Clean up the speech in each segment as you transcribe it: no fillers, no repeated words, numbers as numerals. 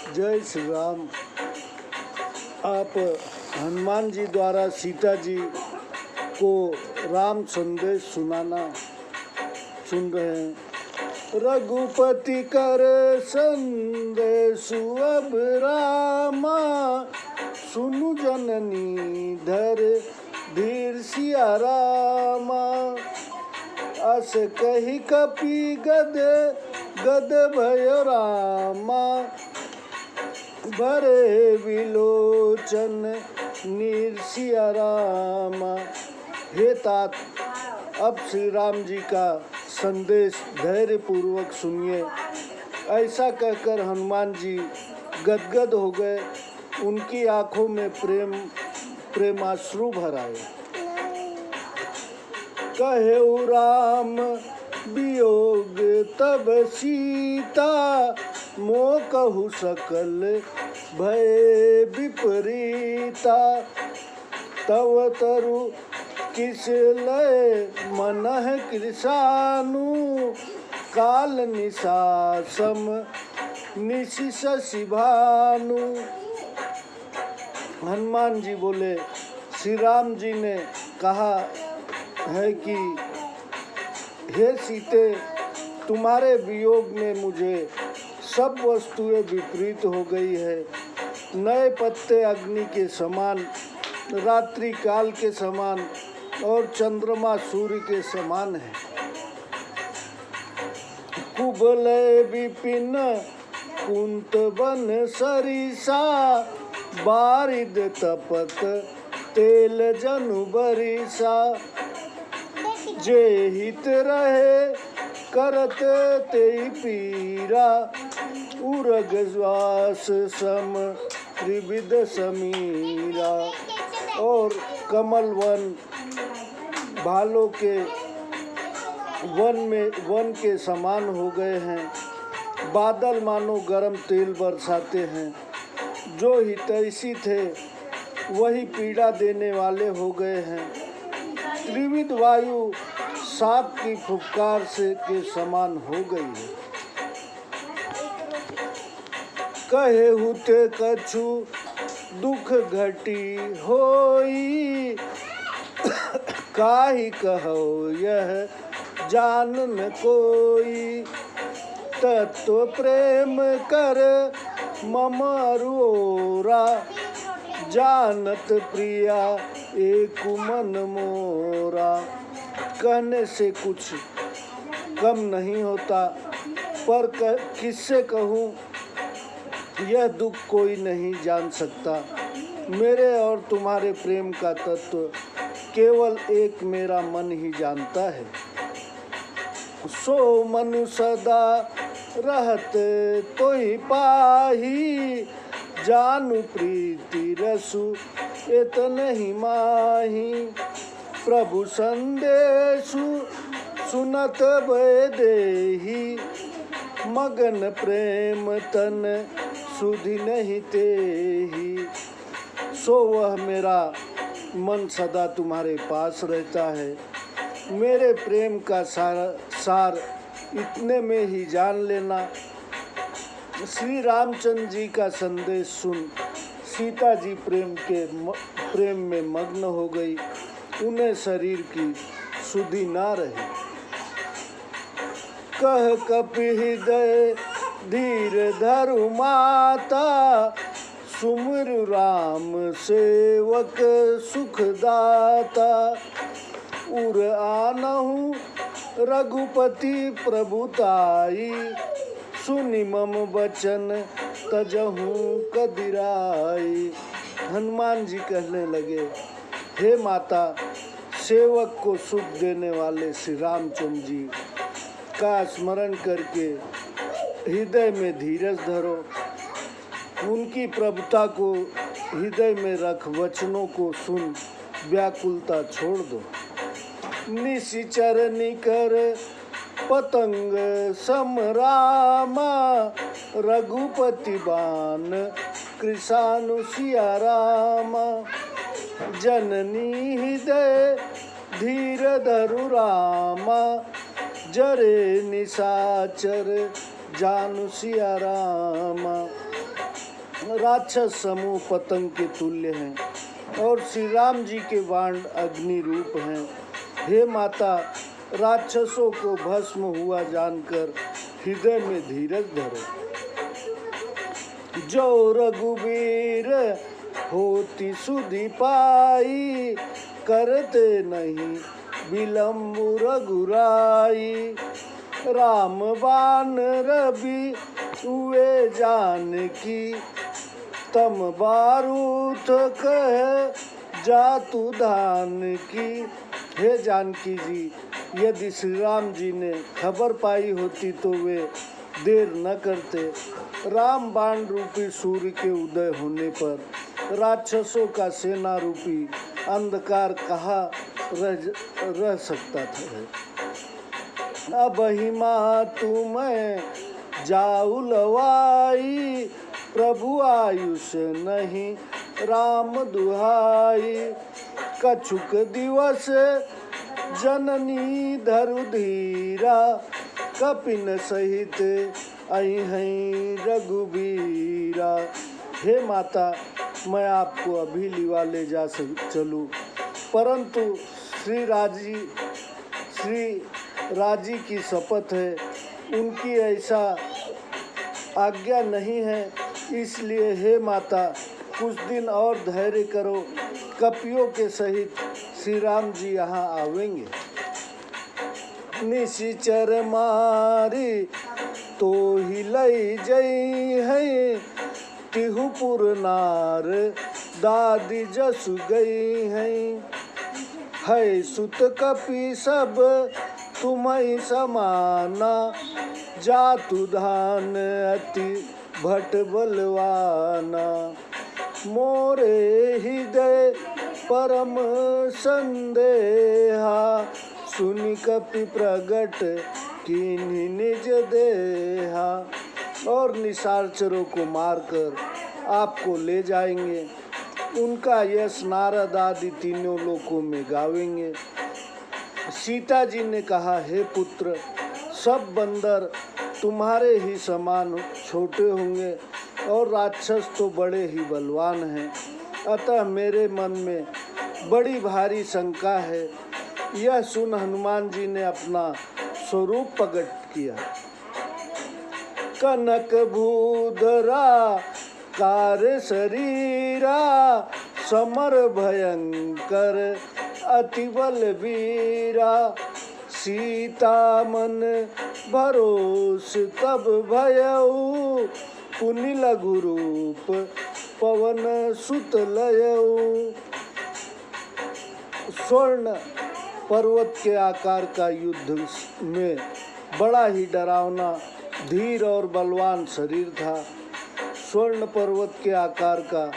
जय श्री राम। आप हनुमान जी द्वारा सीता जी को राम संदेश सुनाना सुन रहे हैं। रघुपति कर संदेश अब रामा, सुनु जननी धर धीर सिया रामा। अस कही कपि गद गद भयो रामा, भरे विलोचन नीर सिया रामा। हे तात, अब श्री राम जी का संदेश धैर्य पूर्वक सुनिए। ऐसा कहकर हनुमान जी गदगद हो गए। उनकी आंखों में प्रेमाश्रु भर आए। कहेउ राम वियोग तब सीता, मोह कहु सकल भय विपरीता। तव तरु किस लय मनह कृशानु, काल निशा सम निशि शशि भानु। हनुमान जी बोले, श्री राम जी ने कहा है कि हे सीते, तुम्हारे वियोग में मुझे सब वस्तुएं विपरीत हो गई है। नए पत्ते अग्नि के समान, रात्रि काल के समान और चंद्रमा सूर्य के समान है। कुबलय विपिन कुंत बन सरिसा, बारिद तपत तेल जनु बरिसा। जे हित रहे करत तेई पीरा, उरग श्वास सम त्रिविध समीरा। और कमल वन भालों के वन के समान हो गए हैं। बादल मानो गरम तेल बरसाते हैं। जो हितैषी थे वही पीड़ा देने वाले हो गए हैं। त्रिविध वायु सांप की फुफकार से के समान हो गई है। कहे हुते कछु दुख घटी होई, काहि कहो यह जान न कोई। तत्व प्रेम कर मम अरोरा, जानत प्रिया एक मन मोरा। कहने से कुछ कम नहीं होता, पर किससे कहूँ यह दुख कोई नहीं जान सकता। मेरे और तुम्हारे प्रेम का तत्व केवल एक मेरा मन ही जानता है। सो मनु सदा रहत तोहि पाही, जानु प्रीति रसु इतने माही। प्रभु संदेशु सुनत देही, मगन प्रेम तन सुधि नहीं तेही। सो वह मेरा मन सदा तुम्हारे पास रहता है। मेरे प्रेम का सार इतने में ही जान लेना। श्री रामचंद्र जी का संदेश सुन सीता जी प्रेम में मग्न हो गई। उन्हें शरीर की सुधि ना रही। कह कपि हृदय धीर धरु माता, सुमिरु राम सेवक सुखदाता। उर आनहु रघुपति प्रभुताई, सुनि मम वचन तजहु कदिराई। हनुमान जी कहने लगे, हे माता, सेवक को सुख देने वाले श्री रामचंद्र जी का स्मरण करके हृदय में धीरज धरो। उनकी प्रभुता को हृदय में रख वचनों को सुन, व्याकुलता छोड़ दो। निशिचर निकर पतंग समरामा, रघुपति बान कृशानु सिया रामा। जननी हृदय धीर धरु रामा, जरे निशाचर जानु सिया रामा। राक्षस समूह पतंग के तुल्य हैं और श्री राम जी के बाण अग्नि रूप हैं। हे माता, राक्षसों को भस्म हुआ जानकर हृदय में धीरज धरो। जो रघुवीर होती सुधि पाई, करते नहीं विलम्ब रघुराई। राम बाण रवि हुए जानकी, तम बारूद कह जातु धान की। हे जानकी जी, यदि श्री राम जी ने खबर पाई होती तो वे देर न करते। राम बाण रूपी सूर्य के उदय होने पर राक्षसों का सेना रूपी अंधकार कहाँ रह सकता था। अब हिमा तुम्हें जाऊ लवाई, प्रभु आयुष नहीं राम दुहाई। कछुक दिवस जननी धरु धीरा, कपिन सहित अहिं रघुबीरा। हे माता, मैं आपको अभी लिवा ले जा चलूं, परंतु श्री राजी की शपथ है, उनकी ऐसा आज्ञा नहीं है। इसलिए हे माता, कुछ दिन और धैर्य करो, कपियों के सहित श्री राम जी यहाँ आवेंगे। निशिचर मारी तो ही लई जई है, तिहुपुर नार दादी जसु गई है सुत कपि सब तुम्हें समाना, जातु धान अति भट बलवाना। मोरे हृदय परम संदेहा, सुनि कपि प्रगट कीन्ही निज देहा। और निशाचरों को मारकर आपको ले जाएंगे, उनका यश नारद आदि तीनों लोकों में गावेंगे। सीता जी ने कहा, हे पुत्र, सब बंदर तुम्हारे ही समान छोटे होंगे और राक्षस तो बड़े ही बलवान हैं, अतः मेरे मन में बड़ी भारी शंका है। यह सुन हनुमान जी ने अपना स्वरूप प्रकट किया। कनक भूधरा कार शरीरा, समर भयंकर अति बलवीरा। सीता मन भरोस तब भयऊ, पुनि लघु रूप पवन सुत लयऊ। स्वर्ण पर्वत के आकार का युद्ध में बड़ा ही डरावना, धीर और बलवान शरीर था। स्वर्ण पर्वत के आकार का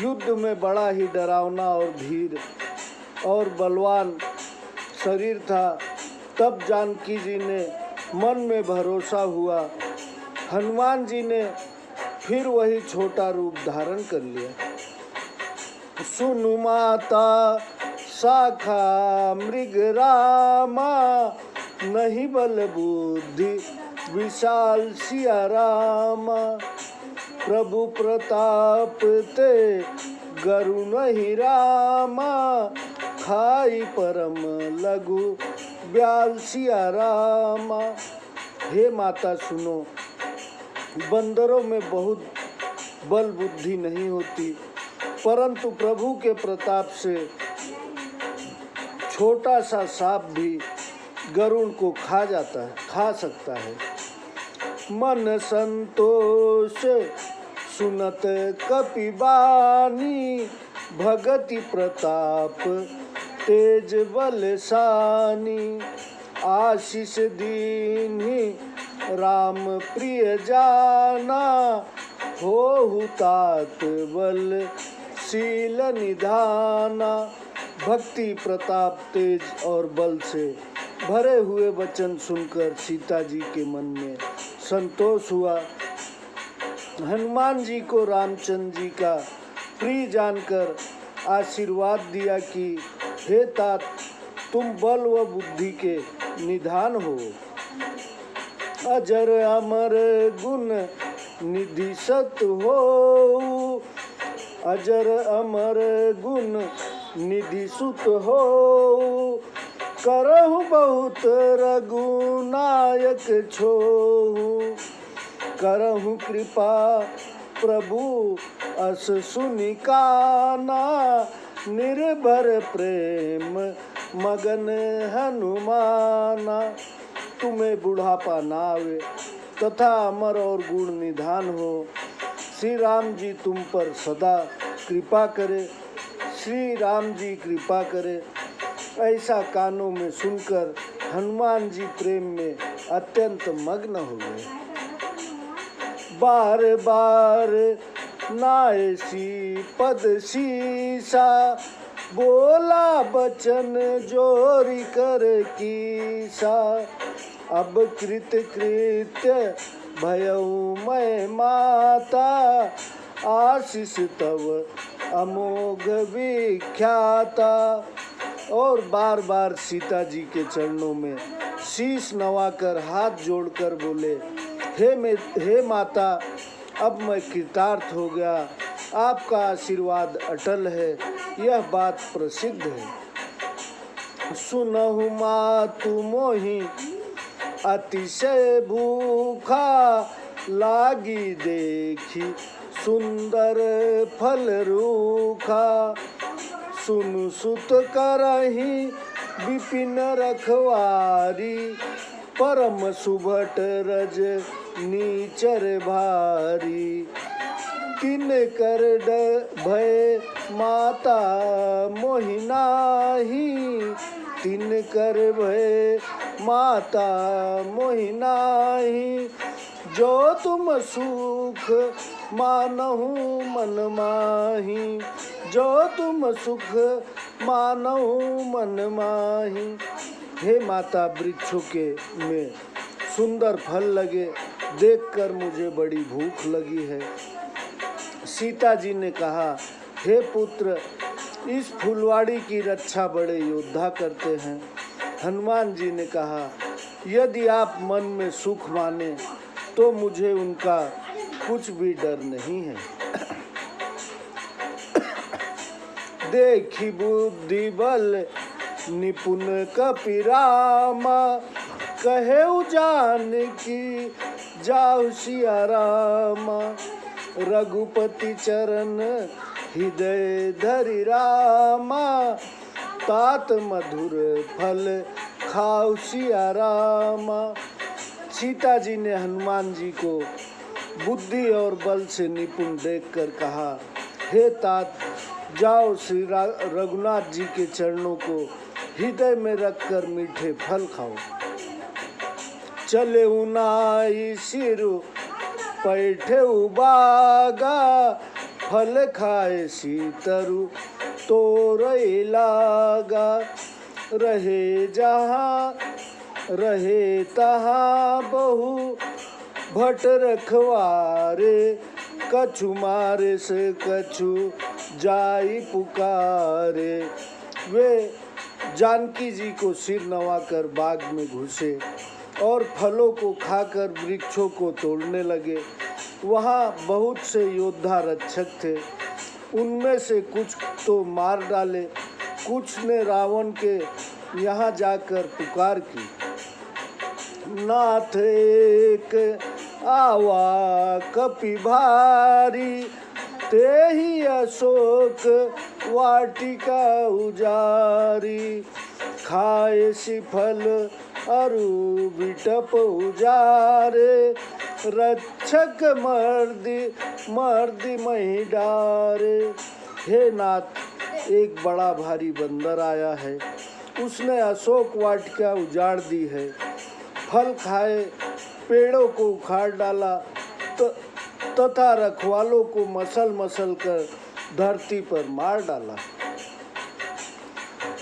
युद्ध में बड़ा ही डरावना और धीर और बलवान शरीर था। तब जानकी जी ने मन में भरोसा हुआ। हनुमान जी ने फिर वही छोटा रूप धारण कर लिया। सुनु माता शाखा मृग रामा, नहीं बल बुद्धि विशाल सिया रामा। प्रभु प्रताप ते गरु नहीं रामा, खाई परम लघु ब्याल सिया रामा। हे माता सुनो, बंदरों में बहुत बल बुद्धि नहीं होती, परंतु प्रभु के प्रताप से छोटा सा सांप भी गरुड़ को खा सकता है। मन संतोष सुनत कपिबानी, भगति प्रताप तेज बलसानी। आशीष दीन्ही राम प्रिय जाना, होहु तात बल शील निधाना। भक्ति प्रताप तेज और बल से भरे हुए वचन सुनकर सीता जी के मन में संतोष हुआ। हनुमान जी को रामचंद्र जी का प्रिय जानकर आशीर्वाद दिया कि हे तात, तुम बल व बुद्धि के निधान हो। अजर अमर गुण निधि सत हो, अजर अमर गुण निधि सुत हो, करहु बहुत रघुनायक छोहु, करहु कृपा प्रभु अस सुनि काना, निर्भर प्रेम मगन हनुमाना। तुम्हें बुढ़ापा ना आवे तथा अमर और गुण निधान हो। श्री राम जी तुम पर सदा कृपा करे, श्री राम जी कृपा करे। ऐसा कानों में सुनकर हनुमान जी प्रेम में अत्यंत मग्न हो गए। बार बार नायसी पद सीसा, बोला बचन जोरी कर कीसा, अब कृत कृत्य भयउ मैं माता, आशीष तव अमोघ विख्याता। और बार बार सीता जी के चरणों में शीश नवाकर हाथ जोड़कर बोले, हे माता, अब मैं कृतार्थ हो गया, आपका आशीर्वाद अटल है, यह बात प्रसिद्ध है। सुनहु मातु मोहि अतिशय भूखा, लागी देखी सुंदर फल रूखा, सुनु सुत करहि विपिन रखवारी, परम सुभट रज नीचर भारी, तिन कर भय माता मोहि नाहि, तिन कर भय माता मोहि नाहि, जो तुम सुख मानहु मन माहि, जो तुम सुख मानहु मन माहि। हे माता, वृक्षों के में सुंदर फल लगे देखकर मुझे बड़ी भूख लगी है। सीता जी ने कहा, हे पुत्र, इस फुलवाड़ी की रक्षा बड़े योद्धा करते हैं। हनुमान जी ने कहा, यदि आप मन में सुख माने तो मुझे उनका कुछ भी डर नहीं है। देखी बुद्धि बल निपुण कपिरामा, कहेउ जानकी जाऊ सिया रामा, रघुपति चरण हृदय धरि रामा, तात मधुर फल खाऊ सिया रामा। सीता जी ने हनुमान जी को बुद्धि और बल से निपुण देखकर कहा, हे तात, जाओ श्री रघुनाथ जी के चरणों को हृदय में रखकर मीठे फल खाओ। चले उनाई सिरु पैठे बागा, फल खाए सीतरु तोरई लागा, रहे जहाँ रहे तहाँ बहु भट रखवारे, कछु मारे से कछु जाई पुकारे। वे जानकी जी को सिर नवाकर बाग में घुसे और फलों को खाकर वृक्षों को तोड़ने लगे। वहाँ बहुत से योद्धा रक्षक थे, उनमें से कुछ तो मार डाले, कुछ ने रावण के यहाँ जाकर पुकार की, नाथ एक आवा कपि भारी, तेहि अशोक वाटिका उजारी, खाए सिफल अरु बिटप उजारे, रक्षक मर्दी मही डारे। हे नाथ, एक बड़ा भारी बंदर आया है, उसने अशोक वाटिका उजाड़ दी है, फल खाए पेड़ों को उखाड़ डाला तथा रखवालों को मसल मसल कर धरती पर मार डाला।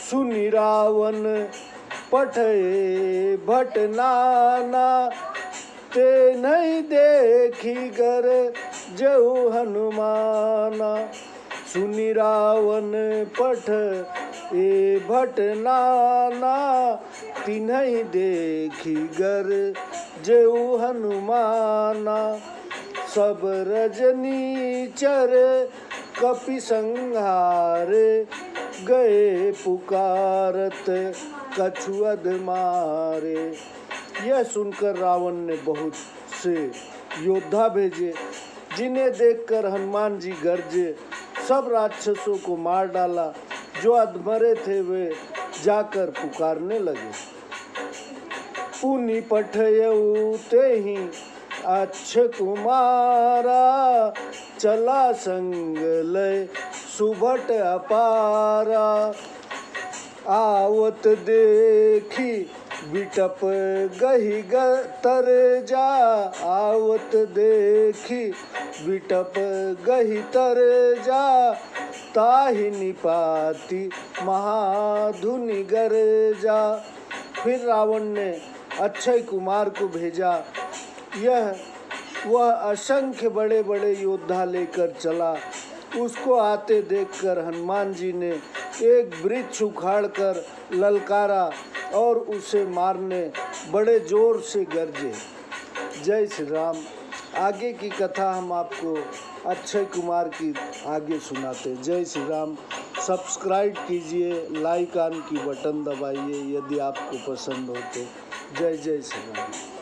सुनि रावण पठे भट नाना, ते नहीं देखी गर जहु हनुमाना। सुनि रावण पठ ए भट नाना, तिन्हि देखी गर जेऊ हनुमाना। सब रजनी चरे कपि संहारे, गए पुकारत कछुअद मारे। यह सुनकर रावण ने बहुत से योद्धा भेजे, जिन्हें देखकर हनुमान जी गरजे, सब राक्षसों को मार डाला। जो अधमरे थे वे जाकर पुकारने लगे। पुनि पठयऊ तेहि अक्षय कुमारा, चला संग लय सुभट अपारा। आवत देखी बिटप गही तर जा, आवत देखी बिटप गही तर जा, ताहि निपाति महाधुनि गरजा। फिर रावण ने अक्षय कुमार को भेजा। वह असंख्य बड़े बड़े योद्धा लेकर चला। उसको आते देखकर हनुमान जी ने एक वृक्ष उखाड़कर ललकारा और उसे मारने बड़े जोर से गरजे। जय श्री राम। आगे की कथा हम आपको अक्षय कुमार की आगे सुनाते। जय श्री राम। सब्सक्राइब कीजिए, लाइक आन की बटन दबाइए यदि आपको पसंद हो तो। जय जय श्री राम।